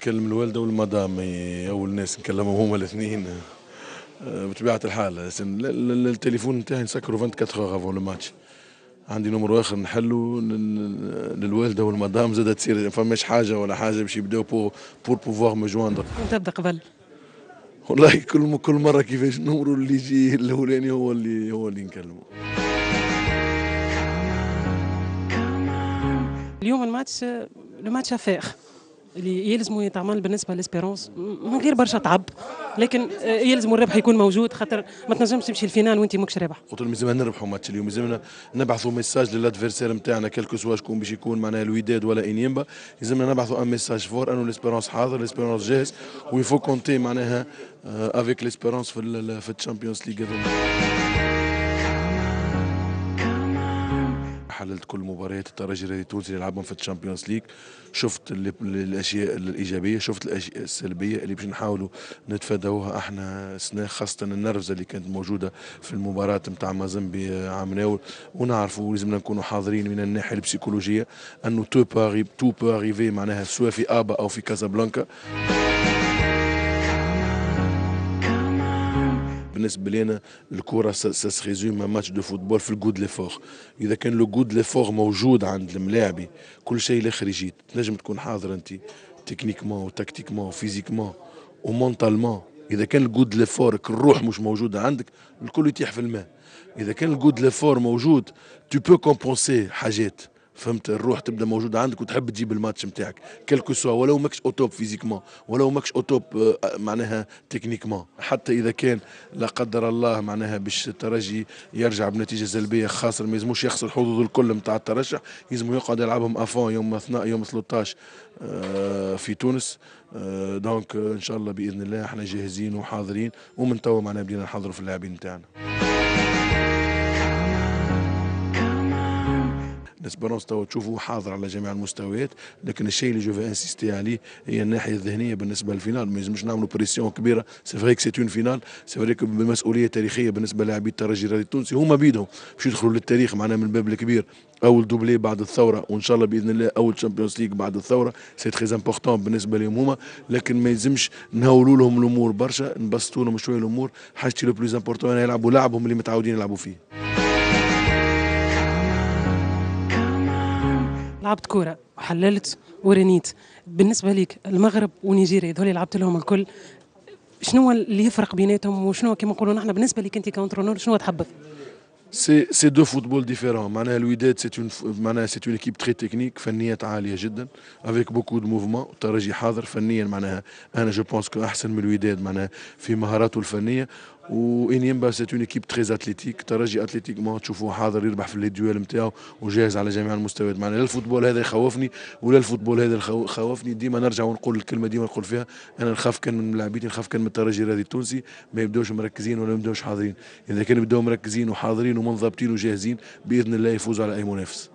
نكلم الوالده والمدام، اول ناس نكلمهم هما الاثنين. بطبيعه الحال التليفون نتاعي نسكره 24 افون لو ماتش. عندي نمر اخر نحلو للوالده والمدام، زاد تصير ما فماش حاجه ولا حاجه باش يبداو بور بوفوار مو جواندر. تبدا قبل. والله كل مره كيفاش النمر اللي يجي الاولاني هو اللي نكلمه. اليوم الماتش افير اللي يلزموا يتعمل بالنسبه لاسبيرونس من غير برشا تعب، لكن يلزموا الربح يكون موجود، خاطر ما تنجمش تمشي الفينال وانت ماكش رابح. قلت لهم لازمنا نربحوا ماتش اليوم، لازمنا نبعثوا ميساج للادفيرسير نتاعنا كلكو سوا شكون باش يكون، معناها الوداد ولا انيمبا، لازمنا نبعثوا ان ميساج فور انه ليسبيرونس حاضر، ليسبيرونس جاهز، ويفو كونتي معناها افيك ليسبيرونس في الشامبيونز ليغ. حللت كل مباريات الترجي الرياضي التونسي اللي لعبهم في الشامبيونز ليج، شفت الاشياء الايجابيه، شفت الاشياء السلبيه اللي باش نحاولوا نتفاداوها احنا السنه، خاصه النرفزه اللي كانت موجوده في المباراه نتاع مازمبي عمناول، ونعرفوا لازمنا نكونوا حاضرين من الناحيه البسيكولوجيه انه تو بو اريفي، معناها سواء في ابا او في كازابلانكا. بالنسبه لنا الكره سريزوم ماتش دو فوتبول في الجود ليفور. اذا كان لو جود ليفور موجود عند الملاعبي كل شيء الاخر يجي، تنجم تكون حاضر انت تكنيكمون وتكتيكمون وفيزيكمون ومونتالمون. اذا كان الجود ليفور الروح مش موجوده عندك الكل يطيح في الماء. اذا كان الجود ليفور موجود تو بو كومبونسي حاجات، فهمت، الروح تبدا موجوده عندك وتحب تجيب الماتش نتاعك كلكو سوا، ولو ماكش اوتوب فيزيكمون، ولو ماكش اوتوب معناها تكنيكمون. حتى اذا كان لا قدر الله معناها باش الترجي يرجع بنتيجه سلبيه خاسر، ما يلزموش يخسر الحظوظ الكل نتاع الترشح، يلزمو يقعد يلعبهم افون يوم 13 في تونس. دونك ان شاء الله باذن الله احنا جاهزين وحاضرين، ومن توا معناها بدينا نحضروا في اللاعبين نتاعنا. ليسبيرونس توا تشوفوا حاضر على جميع المستويات، لكن الشيء اللي جو في انسيستي عليه هي الناحيه الذهنيه بالنسبه للفينال. ما يلزمش نعملوا بريسيون كبيره، سي فري سي اون فينال، سي فري بمسؤوليه تاريخيه بالنسبه للاعبي الترجي الرياضي التونسي، هما بيدهم باش يدخلوا للتاريخ معناها من الباب الكبير، اول دوبلي بعد الثوره، وان شاء الله باذن الله اول تشامبيونز ليغ بعد الثوره، سي تري امبورتون بالنسبه لهم هما، لكن ما يلزمش نهولوا لهم الامور برشا، نبسطوا لهم شويه الامور. حاجتي لو بلوز امبورتون يلعبوا لعبهم اللي متعودين يلعبوا فيه. لعبت كوره وحللت ورنيت، بالنسبه ليك المغرب ونيجيريا هذول لعبت لهم الكل، شنو اللي يفرق بيناتهم وشنو كما نقولوا نحن بالنسبه ليك انت كونترونور شنو تحبذ؟ سي دو فوتبول ديفيرون. معناها الوداد سي اون ايكيب تري تكنيك، فنيات عاليه جدا افيك بوكو دو موفمون. الترجي حاضر فنيا، معناها انا جو بونس كو احسن من الوداد معناها في مهاراته الفنيه. وانيمبا سي اون ايكيب تري اتليتيك، الترجي اتليتيكمون تشوفوه حاضر يربح في لي دويل نتاعو وجاهز على جميع المستويات. معناها لا الفوتبول هذا يخوفني ولا الفوتبول هذا يخوفني. ديما نرجع ونقول الكلمه ديما نقول فيها، انا نخاف كان من لاعبيتي، نخاف كان من الترجي الرياضي التونسي ما يبداوش مركزين ولا ما يبداوش حاضرين. اذا كانوا يبداو مركزين وحاضرين ومنضبطين وجاهزين باذن الله يفوزوا على اي منافس.